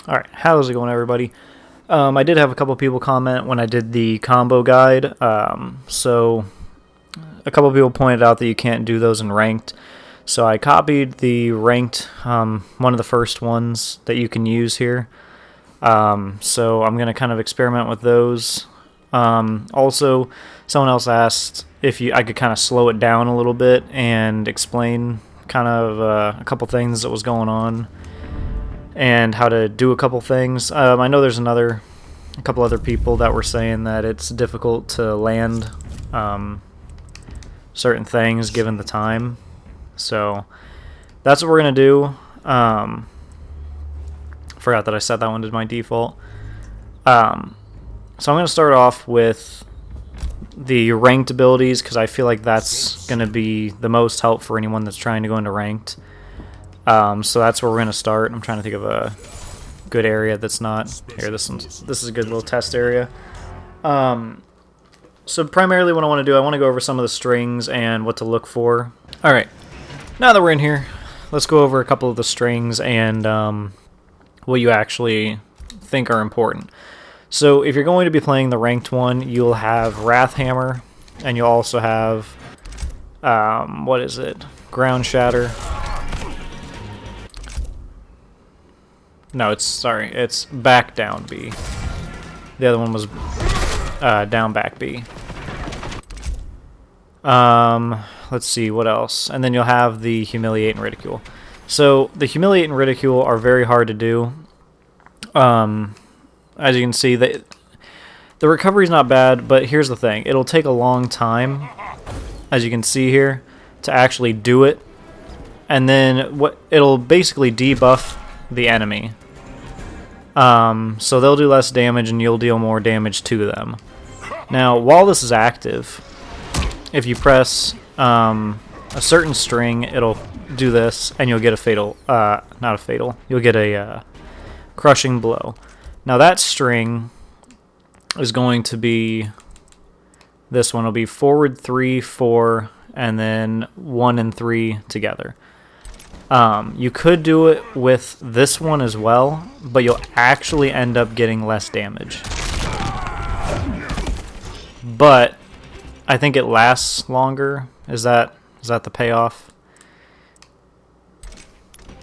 Alright, how's it going, everybody? I did have a couple people comment when I did the combo guide. So a couple people pointed out that you can't do those in ranked. So I copied the ranked, one of the first ones that you can use here. So I'm going to kind of experiment with those. Also, someone else asked if I could kind of slow it down a little bit and explain kind of a couple things that was going on and how to do a couple things. I know there's a couple other people that were saying that it's difficult to land certain things given the time. So that's what we're going to do. Forgot that I set that one to my default. So I'm going to start off with the ranked abilities because I feel like that's going to be the most help for anyone that's trying to go into ranked. So that's where we're going to start. I'm trying to think of a good area that's not here. This is a good little test area. So primarily what I want to do, I want to go over some of the strings and what to look for. All right, now that we're in here, let's go over a couple of the strings and what you actually think are important. So if you're going to be playing the ranked one, you'll have Wrath Hammer, and you'll also have what is it? Ground Shatter. No, it's back down B. The other one was down back B. Let's see, what else? And then you'll have the Humiliating Ridicule. So the Humiliating Ridicule are very hard to do. As you can see, the recovery's not bad, but here's the thing. It'll take a long time, as you can see here, to actually do it. And then it'll basically debuff the enemy. So they'll do less damage and you'll deal more damage to them. Now, while this is active, if you press a certain string, it'll do this, and you'll get a fatal, not a fatal, you'll get a crushing blow. Now that string is going to be, this one will be forward 3, 4, and then 1 and 3 together. You could do it with this one as well, but you'll actually end up getting less damage. But I think it lasts longer. Is that the payoff?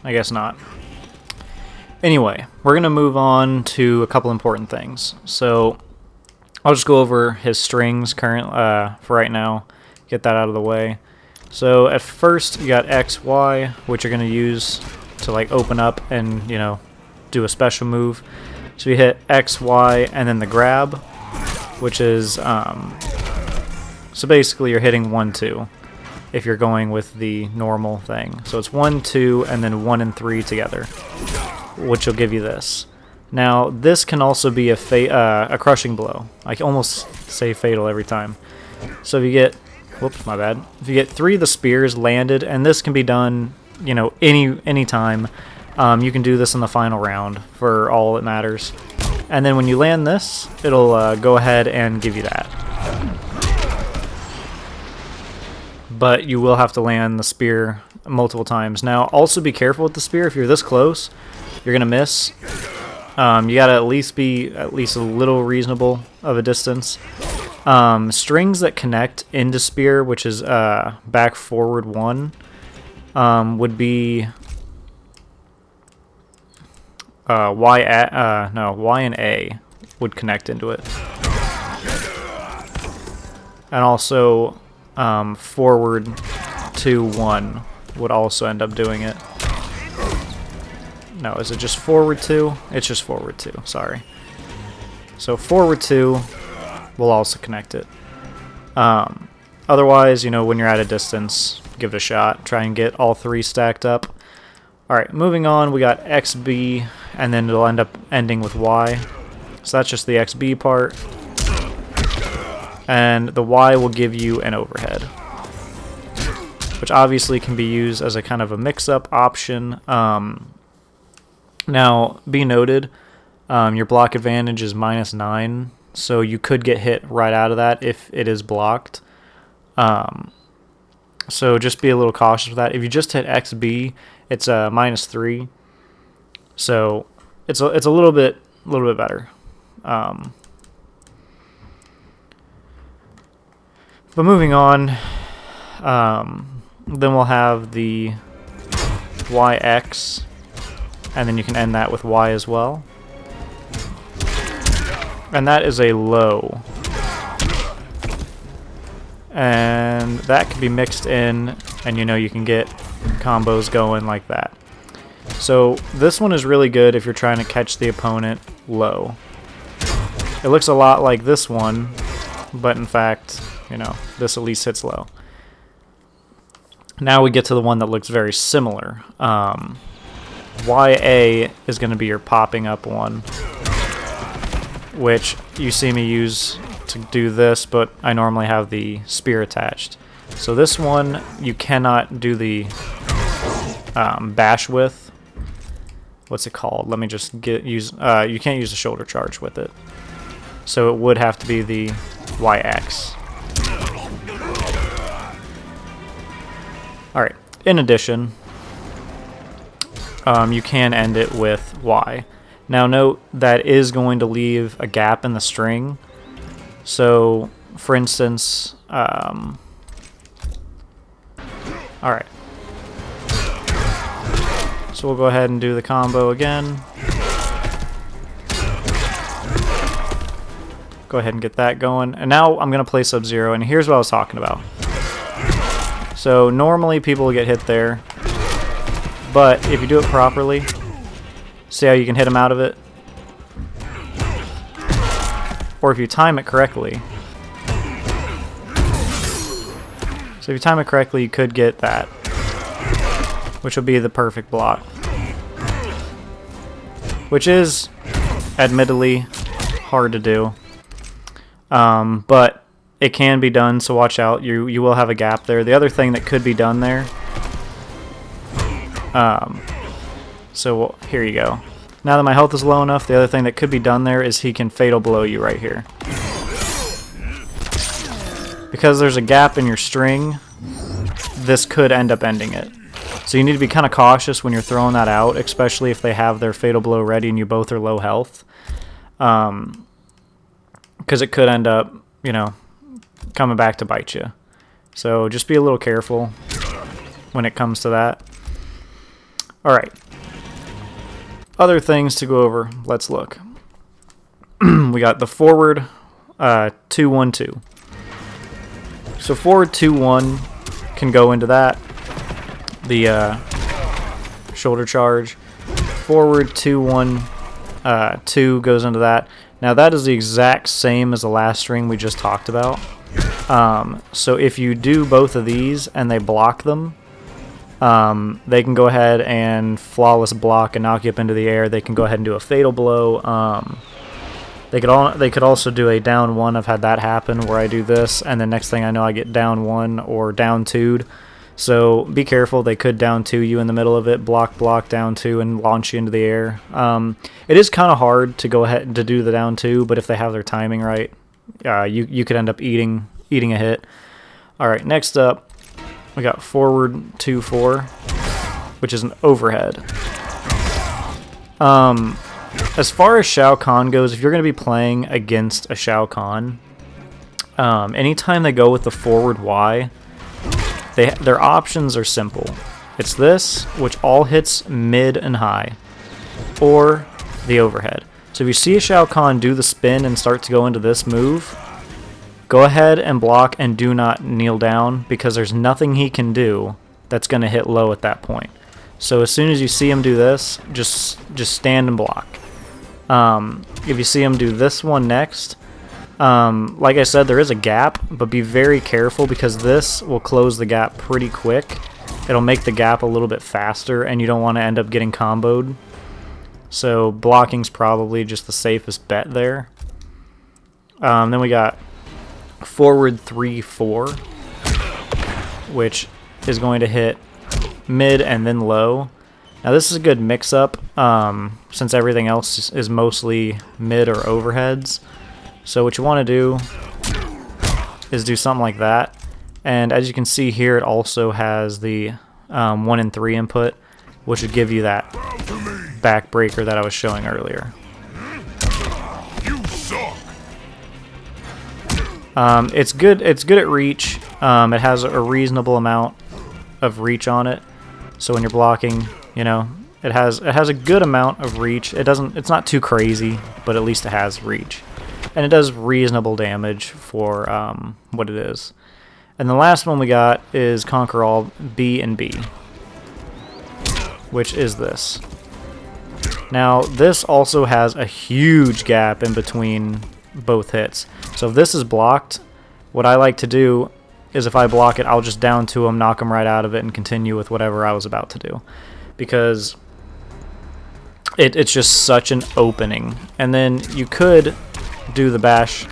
I guess not. Anyway, we're going to move on to a couple important things. So I'll just go over his strings for right now, get that out of the way. So at first you got X, Y, which you're going to use to like open up and, you know, do a special move. So you hit X, Y, and then the grab, which is, so basically you're hitting 1, 2 if you're going with the normal thing. So it's 1, 2, and then 1 and 3 together, which will give you this. Now this can also be a crushing blow. I can almost say fatal every time. So if you get, whoops, my bad. If you get 3 of the spears landed, and this can be done, you know, any time. You can do this in the final round for all it matters. And then when you land this, it'll go ahead and give you that. But you will have to land the spear multiple times. Now, also be careful with the spear. If you're this close, you're gonna miss. You gotta at least be a little reasonable of a distance. Strings that connect into spear, which is back forward 1, would be Y and A would connect into it, and also forward 2, 1 would also end up doing it. No, is it just forward 2? It's just forward 2, sorry. So forward 2 will also connect it. Otherwise, you know, when you're at a distance, give it a shot. Try and get all 3 stacked up. Alright, moving on, we got XB, and then it'll end up ending with Y. So that's just the XB part. And the Y will give you an overhead, which obviously can be used as a kind of a mix-up option. Now, be noted, your block advantage is -9, so you could get hit right out of that if it is blocked. So just be a little cautious with that. If you just hit XB, it's -3. So it's a little bit better. But moving on, then we'll have the YX, and then you can end that with Y as well. And that is a low. And that can be mixed in, and you can get combos going like that. So this one is really good if you're trying to catch the opponent low. It looks a lot like this one, but in fact, this at least hits low. Now we get to the one that looks very similar. YA is going to be your popping up one, which you see me use to do this, but I normally have the spear attached. So this one you cannot do the bash with. What's it called? Let me just use. You can't use the shoulder charge with it. So it would have to be the YX. Alright, in addition, you can end it with Y. Now note that is going to leave a gap in the string. So, for instance, alright. So we'll go ahead and do the combo again. Go ahead and get that going. And now I'm going to play Sub-Zero, and here's what I was talking about. So normally people will get hit there, but if you do it properly, see how you can hit them out of it? Or if you time it correctly. So if you time it correctly, you could get that, which will be the perfect block. Which is, admittedly, hard to do. But it can be done, so watch out. You will have a gap there. The other thing that could be done there, so here you go. Now that my health is low enough, the other thing that could be done there is he can fatal blow you right here. Because there's a gap in your string, this could end up ending it. So you need to be kind of cautious when you're throwing that out, especially if they have their fatal blow ready and you both are low health. Because it could end up, coming back to bite you. So just be a little careful when it comes to that. Alright. Other things to go over. Let's look. We got the forward 2-1-2. So forward 2-1 can go into that. The shoulder charge. Forward 2-1-2 goes into that. Now that is the exact same as the last string we just talked about. So if you do both of these and they block them, they can go ahead and flawless block and knock you up into the air. They can go ahead and do a fatal blow. They could also do a down one. I've had that happen where I do this, and the next thing I know I get down one or down two'd. So be careful. They could down two you in the middle of it, block, down two, and launch you into the air. It is kind of hard to go ahead to do the down two, but if they have their timing right, you could end up eating a hit. All right, next up, we got forward 2-4, which is an overhead. As far as Shao Kahn goes, if you're going to be playing against a Shao Kahn, anytime they go with the forward Y, their options are simple. It's this, which all hits mid and high, or the overhead. So if you see a Shao Kahn do the spin and start to go into this move, go ahead and block and do not kneel down, because there's nothing he can do that's going to hit low at that point. So as soon as you see him do this, just stand and block. If you see him do this one next, like I said, there is a gap, but be very careful because this will close the gap pretty quick. It'll make the gap a little bit faster, and you don't want to end up getting comboed. So blocking's probably just the safest bet there. Then we got forward 3-4, which is going to hit mid and then low. Now this is a good mix-up, since everything else is mostly mid or overheads. So what you want to do is do something like that. And as you can see here, it also has the 1 and 3 input, which would give you that backbreaker that I was showing earlier. You suck. It's good at reach. It has a reasonable amount of reach on it. So when you're blocking, you know, it has a good amount of reach. It's not too crazy, but at least it has reach. And it does reasonable damage for what it is. And the last one we got is Conquer All B and B, which is this. Now, this also has a huge gap in between both hits. So if this is blocked, what I like to do is if I block it, I'll just down to him, knock him right out of it, and continue with whatever I was about to do. Because it's just such an opening. And then you could do the bash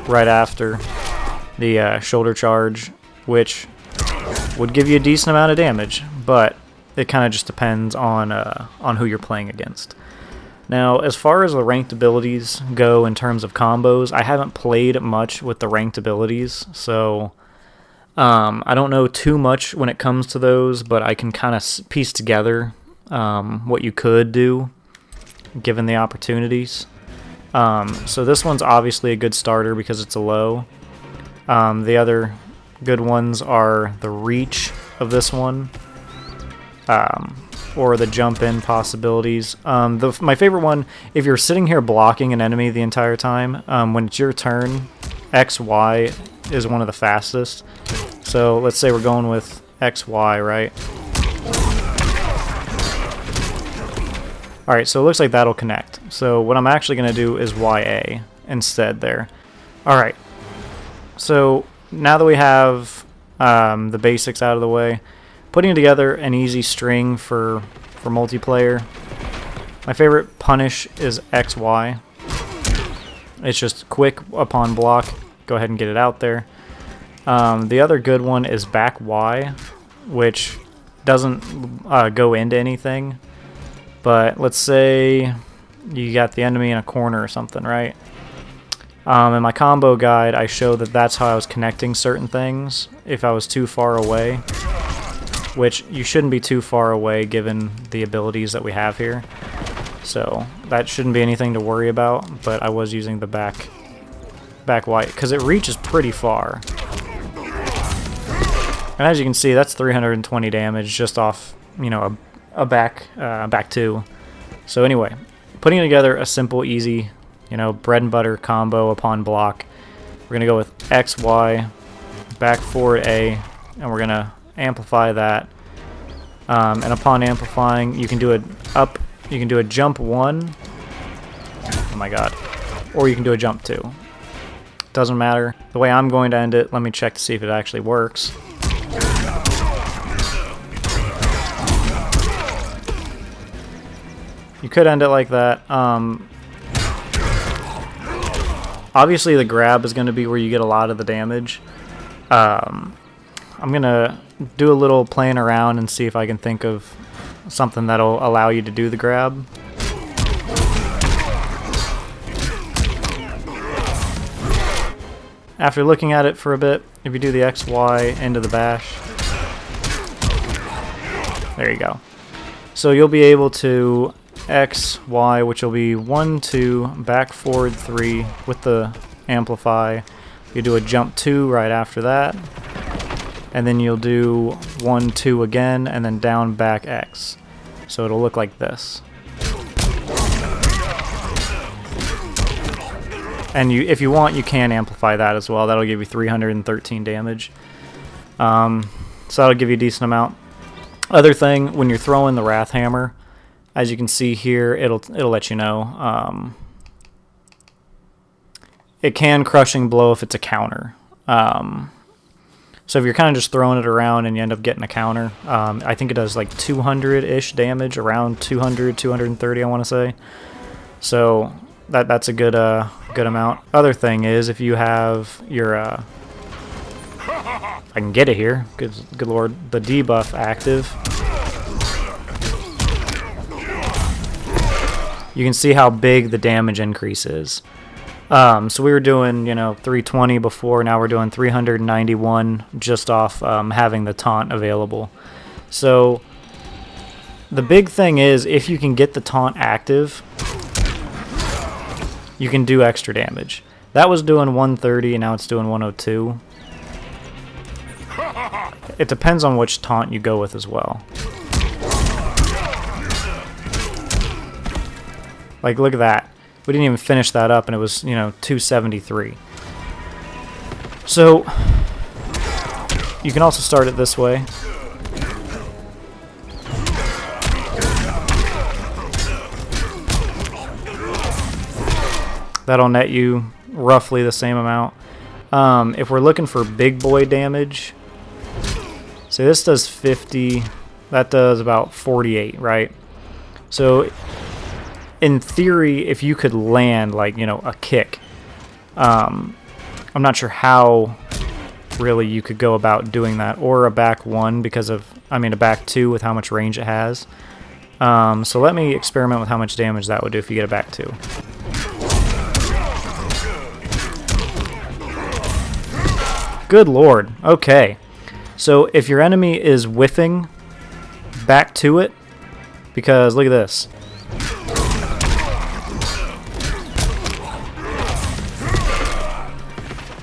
right after the shoulder charge, which would give you a decent amount of damage, but it kind of just depends on who you're playing against. Now, as far as the ranked abilities go in terms of combos, I haven't played much with the ranked abilities, so I don't know too much when it comes to those, but I can kind of piece together what you could do given the opportunities. So this one's obviously a good starter because it's a low. The other good ones are the reach of this one, or the jump in possibilities. My favorite one, if you're sitting here blocking an enemy the entire time, when it's your turn, XY is one of the fastest. So let's say we're going with XY, right? Alright, so it looks like that'll connect. So what I'm actually going to do is YA instead there. Alright, so now that we have the basics out of the way, putting together an easy string for multiplayer, my favorite punish is XY. It's just quick upon block. Go ahead and get it out there. The other good one is back Y, which doesn't go into anything. But let's say you got the enemy in a corner or something, right? In my combo guide, I show that that's how I was connecting certain things if I was too far away, which you shouldn't be too far away given the abilities that we have here. So that shouldn't be anything to worry about, but I was using the back Y because it reaches pretty far. And as you can see, that's 320 damage just off, you know, a back two. So anyway, putting together a simple, easy, you know, bread and butter combo upon block. We're gonna go with XY, back forward A, and we're gonna amplify that. And upon amplifying, you can do a jump 1. Oh my god. Or you can do a jump 2. Doesn't matter. The way I'm going to end it, let me check to see if it actually works. You could end it like that. Obviously the grab is going to be where you get a lot of the damage. I'm going to do a little playing around and see if I can think of something that'll allow you to do the grab. After looking at it for a bit, if you do the XY into the bash, there you go. So you'll be able to XY, which will be 1, 2, back forward 3 with the amplify. You do a jump 2 right after that, and then you'll do 1, 2 again, and then down back X. So it'll look like this. And if you want, you can amplify that as well. That'll give you 313 damage. So that'll give you a decent amount. Other thing, when you're throwing the Wrath Hammer, as you can see here, it'll let you know. It can crushing blow if it's a counter. So if you're kind of just throwing it around and you end up getting a counter, I think it does like 200-ish damage, around 200, 230, I want to say. So that's a good amount. Other thing is, if you have your if I can get it here, good lord, the debuff active, you can see how big the damage increase is. So we were doing, 320 before, now we're doing 391 just off having the taunt available. So The big thing is, if you can get the taunt active, you can do extra damage. That was doing 130, and now it's doing 102. It depends on which taunt you go with as well. Like, look at that. We didn't even finish that up, and it was, 273. So, you can also start it this way. That'll net you roughly the same amount. If we're looking for big boy damage, so this does 50, that does about 48, right? So in theory, if you could land like, a kick, I'm not sure how really you could go about doing that, or a back one because of, a back two with how much range it has. So let me experiment with how much damage that would do if you get a back two. Good lord. Okay. So if your enemy is whiffing, back to it, because look at this.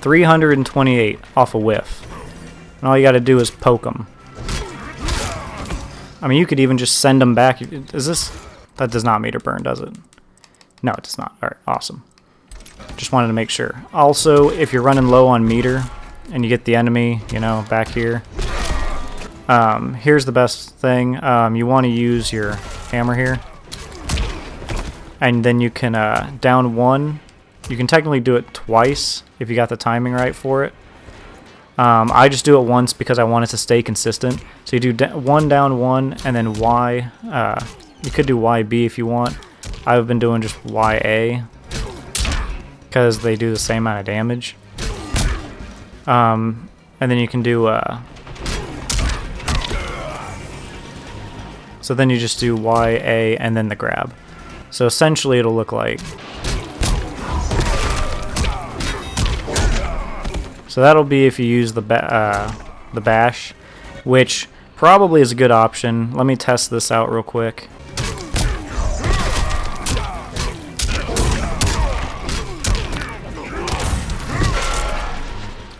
$328 off a whiff. And all you got to do is poke them. You could even just send them back. Is this... That does not meter burn, does it? No, it does not. Alright, awesome. Just wanted to make sure. Also, if you're running low on meter and you get the enemy, back here, here's the best thing. You want to use your hammer here. And then you can down one. You can technically do it twice if you got the timing right for it. I just do it once because I want it to stay consistent. So you do one down one and then Y. You could do YB if you want. I've been doing just YA because they do the same amount of damage. And then you can do... so then you just do YA and then the grab. So essentially it'll look like... So that'll be if you use the bash, which probably is a good option. Let me test this out real quick.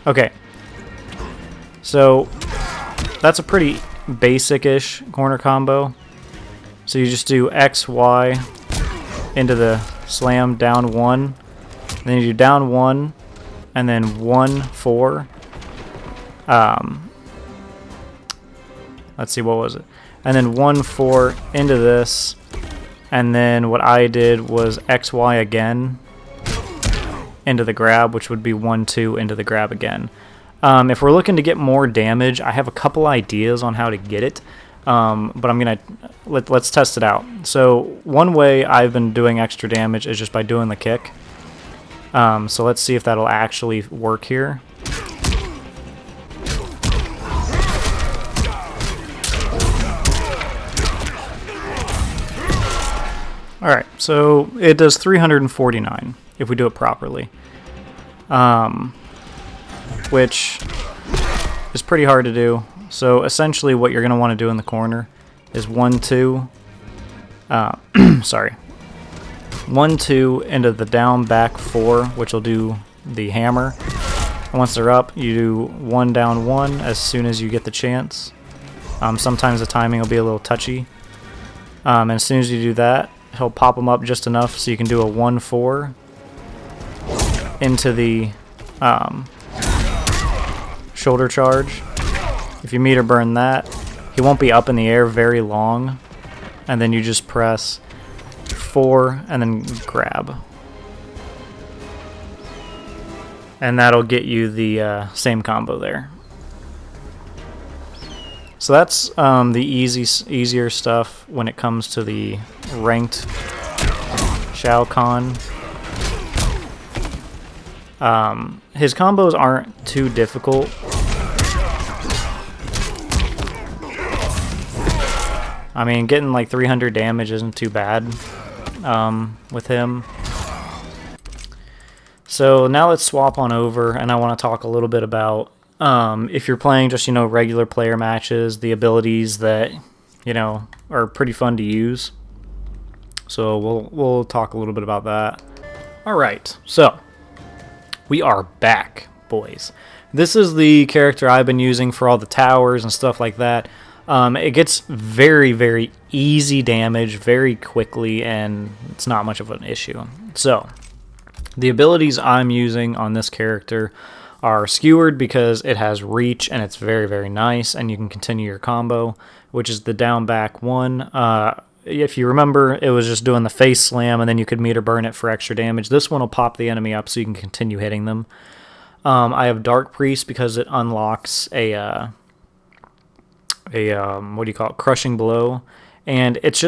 Okay. So that's a pretty basic-ish corner combo. So you just do X, Y into the slam, down one. Then you do down one. And then 1, 4. Let's see, what was it? And then 1, 4 into this. And then what I did was XY again into the grab, which would be 1, 2 into the grab again. If we're looking to get more damage, I have a couple ideas on how to get it. But I'm gonna let's test it out. So one way I've been doing extra damage is just by doing the kick. So let's see if that'll actually work here. Alright, so it does 349 if we do it properly. Which is pretty hard to do. So essentially what you're going to want to do in the corner is 1, 2, sorry. 1, 2 into the down back 4, which will do the hammer. And once they're up, you do 1 down 1 as soon as you get the chance. Sometimes the timing will be a little touchy. And as soon as you do that, he'll pop them up just enough so you can do a 1, 4 into the shoulder charge. If you meter burn that, he won't be up in the air very long. And then you just press 4 and then grab, and that'll get you the same combo there. So that's the easier stuff when it comes to the ranked Shao Kahn. His combos aren't too difficult. Getting like 300 damage isn't too bad with him. So now let's swap on over, and I want to talk a little bit about if you're playing just regular player matches, the abilities that you know, are pretty fun to use. So we'll talk a little bit about that. All right, so we are back, boys. This is the character I've been using for all the towers and stuff like that. It gets very, very easy damage very quickly, and it's not much of an issue. So the abilities I'm using on this character are Skewered because it has reach and it's very, very nice, and you can continue your combo, which is the down back one. If you remember, it was just doing the face slam, and then you could meter burn it for extra damage. This one will pop the enemy up so you can continue hitting them. I have Dark Priest because it unlocks a what do you call it? Crushing Blow, and it's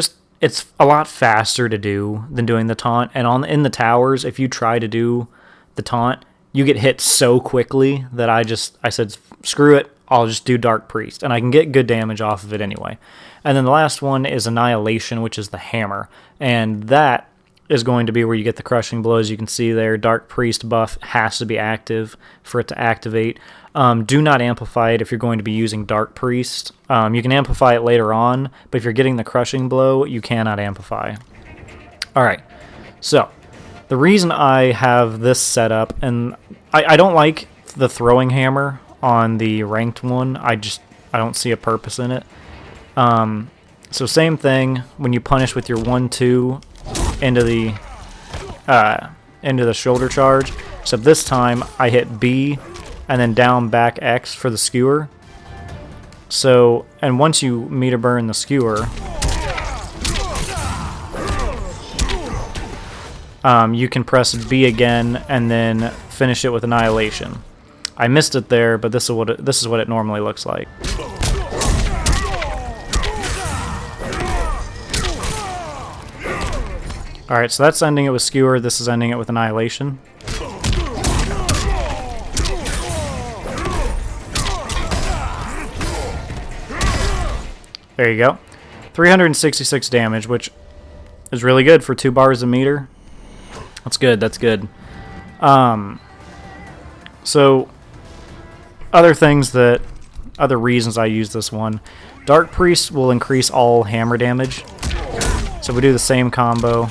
a lot faster to do than doing the taunt. And in the towers, if you try to do the taunt, you get hit so quickly that I said screw it, I'll just do Dark Priest, and I can get good damage off of it anyway. And then the last one is Annihilation, which is the hammer, and that is going to be where you get the Crushing Blow. As you can see there, Dark Priest buff has to be active for it to activate. Do not amplify it if you're going to be using Dark Priest. You can amplify it later on, but if you're getting the Crushing Blow, you cannot amplify. Alright, so the reason I have this set up, and I don't like the throwing hammer on the ranked one. I don't see a purpose in it. So same thing when you punish with your 1-2 into the shoulder charge, except this time I hit B and then down back X for the skewer. So, and once you meter burn the skewer, you can press B again and then finish it with Annihilation. I missed it there, but this is what it normally looks like. Alright, so that's ending it with Skewer, this is ending it with Annihilation. There you go. 366 damage, which is really good for 2 bars a meter. That's good, that's good. So, other reasons I use this one. Dark Priest will increase all hammer damage. So we do the same combo.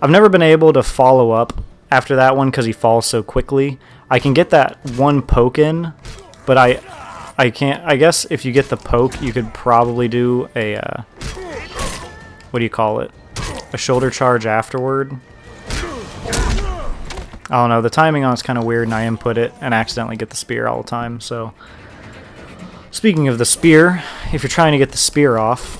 I've never been able to follow up after that one because he falls so quickly. I can get that one poke in, but I can't. I guess if you get the poke, you could probably do a what do you call it? A shoulder charge afterward. I don't know. The timing on it's kind of weird, and I input it and accidentally get the spear all the time. So, speaking of the spear, if you're trying to get the spear off,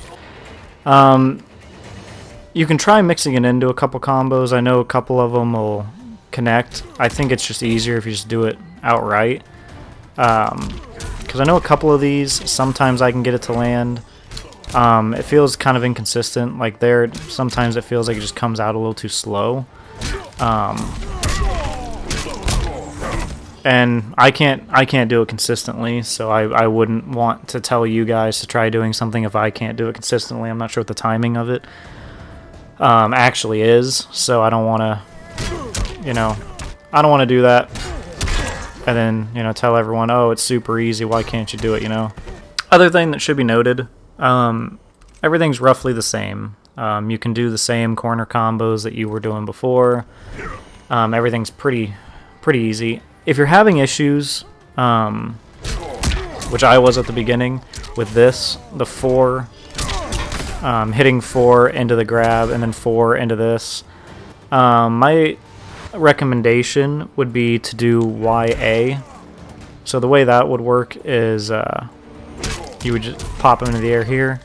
you can try mixing it into a couple combos. I know a couple of them will connect. I think it's just easier if you just do it outright. Because I know a couple of these, sometimes I can get it to land. It feels kind of inconsistent. Like there, sometimes it feels like it just comes out a little too slow. And I can't do it consistently, so I wouldn't want to tell you guys to try doing something if I can't do it consistently. I'm not sure what the timing of it actually is, so I don't want to do that and then tell everyone, oh, it's super easy, why can't you do it? Other thing that should be noted, everything's roughly the same. You can do the same corner combos that you were doing before. Everything's pretty easy. If you're having issues, which I was at the beginning with this, the 4, hitting 4 into the grab and then 4 into this, my recommendation would be to do YA. So the way that would work is you would just pop them into the air here,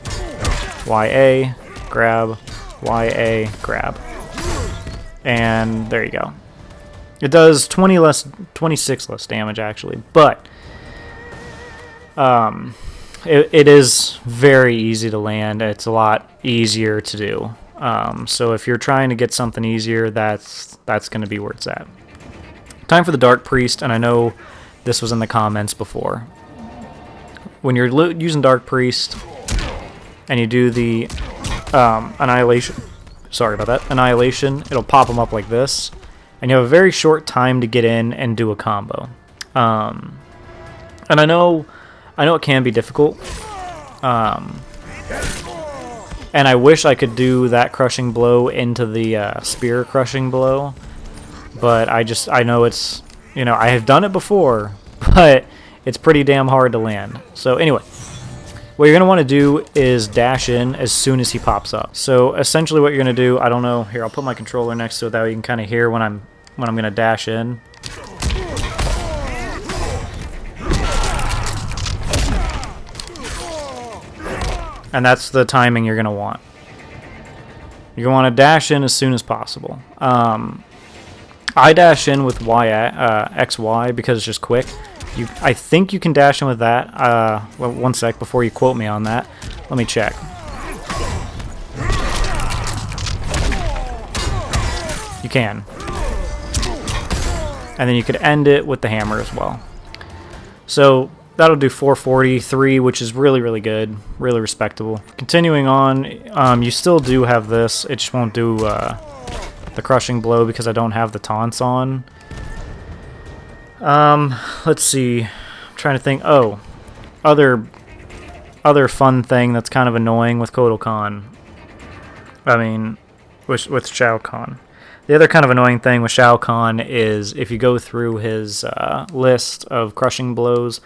YA, grab, YA, grab, and there you go. It does 26 less damage actually, but it is very easy to land. It's a lot easier to do. So if you're trying to get something easier, that's going to be where it's at. Time for the Dark Priest, and I know this was in the comments before. When you're using Dark Priest and you do the Annihilation, sorry about that, Annihilation, it'll pop them up like this. and you have a very short time to get in and do a combo. And I know it can be difficult. And I wish I could do that crushing blow into the spear crushing blow, but I know it's, you know, I have done it before, but it's pretty damn hard to land. So anyway, what you're going to want to do is dash in as soon as he pops up. So essentially what you're going to do, I don't know, here I'll put my controller next to it, that way you can kind of hear when I'm going to dash in. And that's the timing you're going to want. You're going to want to dash in as soon as possible. I dash in with XY because it's just quick. I think you can dash in with that. Well, one sec before you quote me on that. Let me check. You can. And then you could end it with the hammer as well. So that'll do 443, which is really, really good. Really respectable. Continuing on, you still do have this. It just won't do the crushing blow because I don't have the taunts on. Let's see. I'm trying to think. Oh, other fun thing that's kind of annoying with Kotal Kahn. I mean, with Shao Kahn. The other kind of annoying thing with Shao Kahn is if you go through his list of crushing blows,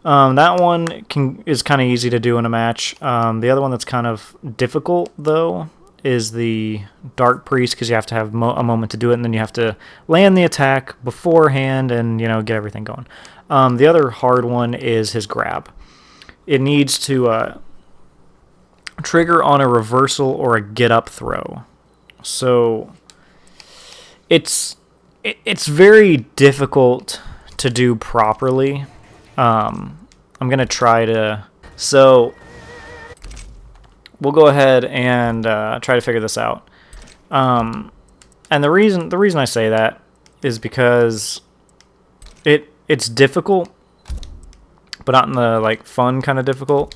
that one is kind of easy to do in a match. The other one that's kind of difficult, though, is the Dark Priest, because you have to have a moment to do it, and then you have to land the attack beforehand and, you know, get everything going. The other hard one is his grab. It needs to trigger on a reversal or a get-up throw. So it's very difficult to do properly. I'm going to try to... So we'll go ahead and try to figure this out. And the reason I say that is because it's difficult, but not in the like fun kind of difficult.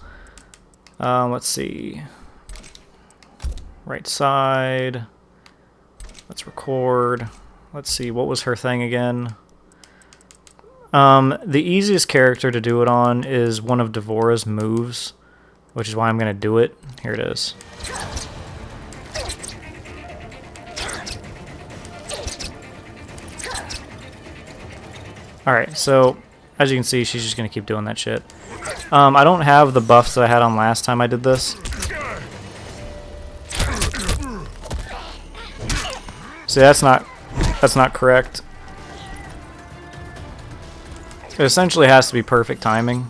Let's see. Right side. Let's record. Let's see, what was her thing again? The easiest character to do it on is one of Devora's moves, which is why I'm going to do it. Here it is. Alright, so as you can see, she's just going to keep doing that shit. I don't have the buffs that I had on last time I did this. See, that's not correct. It essentially has to be perfect timing.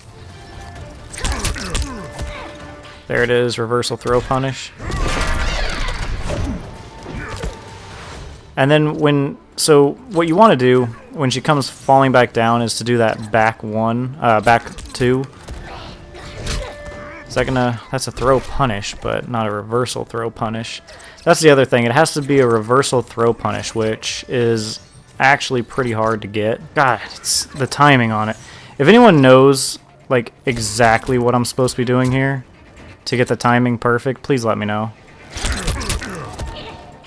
There it is, reversal throw punish. And then so what you want to do when she comes falling back down is to do that back two. That's a throw punish, but not a reversal throw punish. That's the other thing. It has to be a reversal throw punish, which is actually pretty hard to get. God, it's the timing on it. If anyone knows like exactly what I'm supposed to be doing here to get the timing perfect, please let me know,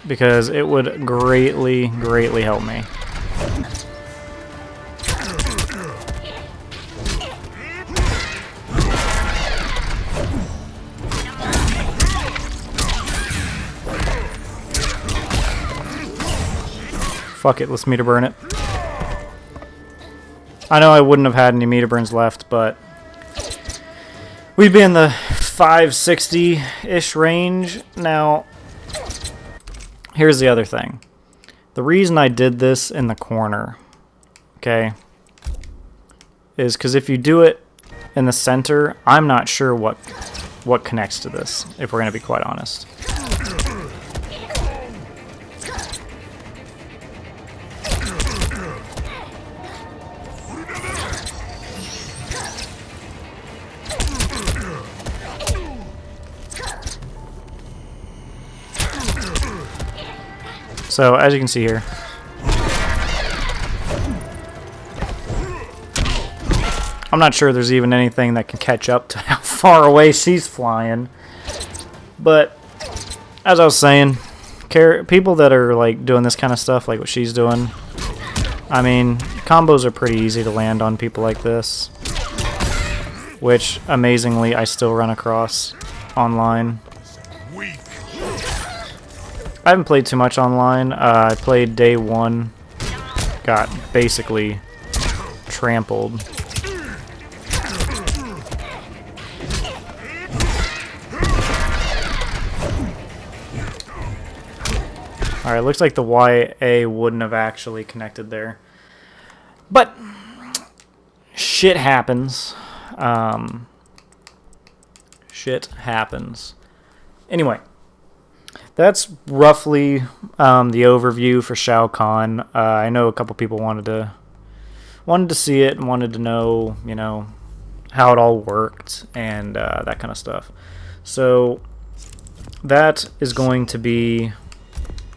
because it would greatly, greatly help me. Fuck it, let's meter burn it. I know I wouldn't have had any meter burns left, but we'd be in the 560-ish range. Now, here's the other thing. The reason I did this in the corner, okay, is because if you do it in the center, I'm not sure what connects to this, if we're going to be quite honest. So, as you can see here, I'm not sure there's even anything that can catch up to how far away she's flying. But, as I was saying, people that are like doing this kind of stuff, like what she's doing, I mean, combos are pretty easy to land on people like this, which amazingly I still run across online. Weak. I haven't played too much online. I played day 1, got basically trampled. Alright, looks like the YA wouldn't have actually connected there. But shit happens. Shit happens. Anyway, that's roughly the overview for Shao Kahn. I know a couple people wanted to see it and wanted to know, you know, how it all worked and that kind of stuff. So that is going to be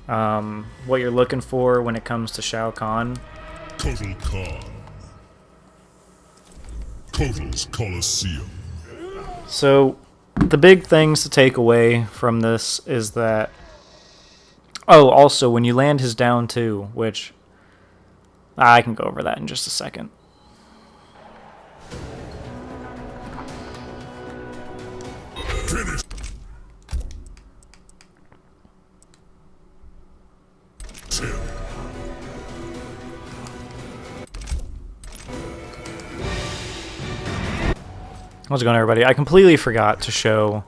what you're looking for when it comes to Shao Kahn. Total Khan. Total's Coliseum. So the big things to take away from this is that, oh, also when you land his down 2, which I can go over that in just a second. Finish. How's it going, everybody? I completely forgot to show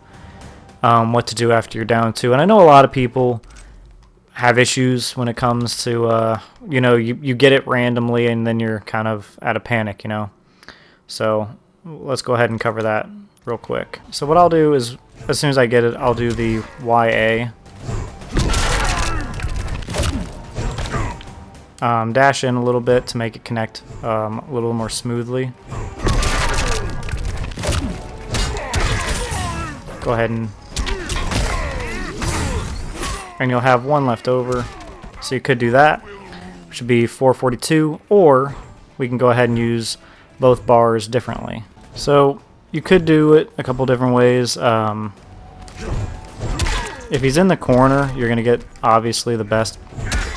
what to do after you're down 2, and I know a lot of people have issues when it comes to, you know, you get it randomly and then you're kind of at a panic, you know. So let's go ahead and cover that real quick. So what I'll do is, as soon as I get it, I'll do the YA. Dash in a little bit to make it connect a little more smoothly. Go ahead and you'll have 1 left over, so you could do that, which would be 442, or we can go ahead and use both bars differently. So you could do it a couple different ways. If he's in the corner, you're going to get obviously the best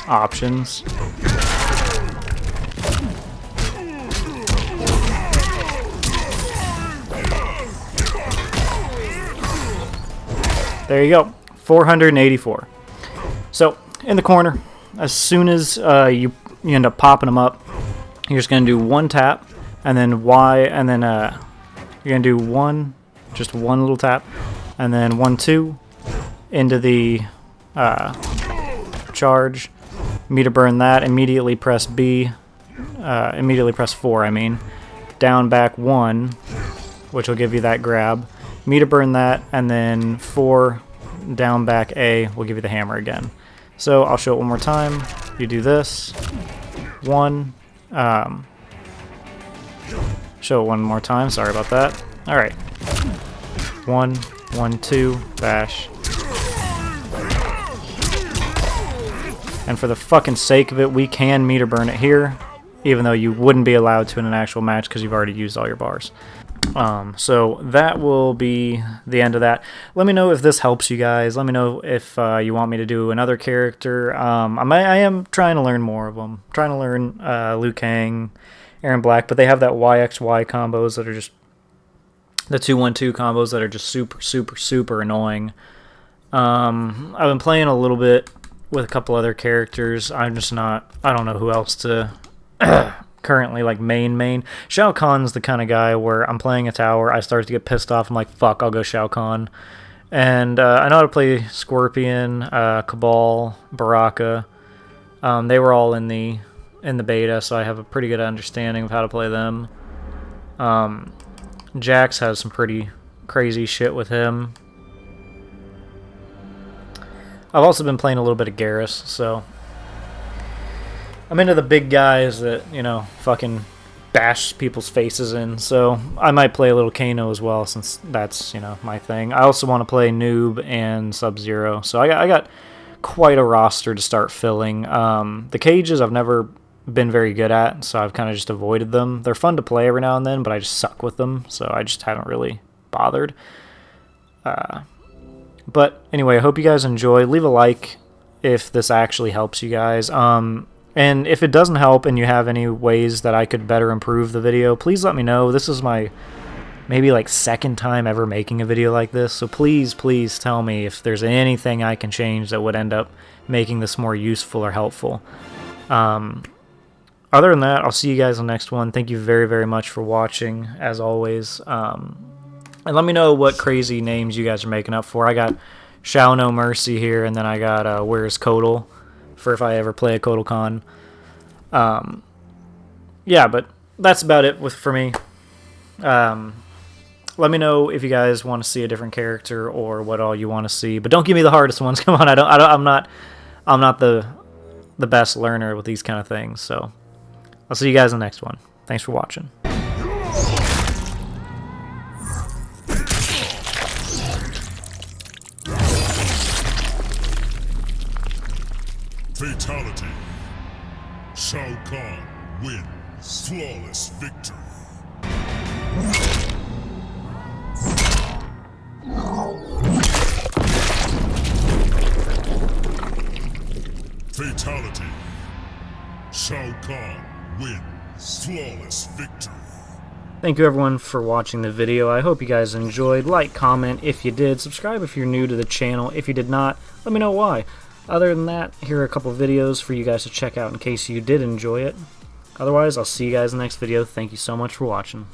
options. There you go, 484. So in the corner, as soon as you end up popping them up, you're just gonna do 1 tap, and then Y, and then you're gonna do just one little tap, and then 1, 2 into the charge. Meter burn that. Immediately press B. Immediately press 4. I mean, down back 1, which will give you that grab. Meter burn that, and then 4 down back A will give you the hammer again. So I'll show it one more time. You do this. 1. Show it one more time. Sorry about that. All right. 1, 1, 2, bash. And for the fucking sake of it, we can meter burn it here, even though you wouldn't be allowed to in an actual match because you've already used all your bars. So that will be the end of that. Let me know if this helps you guys. Let me know if you want me to do another character. I am trying to learn more of them. I'm trying to learn Liu Kang, Aaron Black, but they have that YXY combos that are just the 2-1-2 combos that are just super annoying. I've been playing a little bit with a couple other characters. I don't know who else to currently like main. Shao Kahn's the kind of guy where I'm playing a tower, I start to get pissed off, I'm like, fuck, I'll go Shao Kahn. And I know how to play Scorpion, Cabal, Baraka. They were all in the beta, so I have a pretty good understanding of how to play them. Jax has some pretty crazy shit with him. I've also been playing a little bit of Garrus, so I'm into the big guys that, you know, fucking bash people's faces in, so I might play a little Kano as well, since that's, you know, my thing. I also want to play Noob and Sub-Zero, so I got quite a roster to start filling. The cages I've never been very good at, so I've kind of just avoided them. They're fun to play every now and then, but I just suck with them, so I just haven't really bothered. But anyway, I hope you guys enjoy. Leave a like if this actually helps you guys. And if it doesn't help and you have any ways that I could better improve the video, please let me know. This is my maybe like second time ever making a video like this, so please tell me if there's anything I can change that would end up making this more useful or helpful. Other than that, I'll see you guys on the next one. Thank you very much for watching, as always. And let me know what crazy names you guys are making up for. I got Shao No Mercy here, and then I got Where's Kotal, for if I ever play a Kotal Kahn. Yeah, but that's about it for me. Let me know if you guys want to see a different character or what all you want to see, but don't give me the hardest ones. Come on, I'm not the best learner with these kind of things. So I'll see you guys in the next one. Thanks for watching. Fatality. Shao Kahn wins. Flawless victory. Fatality. Shao Kahn wins. Flawless victory. Thank you everyone for watching the video. I hope you guys enjoyed. Like, comment if you did. Subscribe if you're new to the channel. If you did not, let me know why. Other than that, here are a couple videos for you guys to check out in case you did enjoy it. Otherwise, I'll see you guys in the next video. Thank you so much for watching.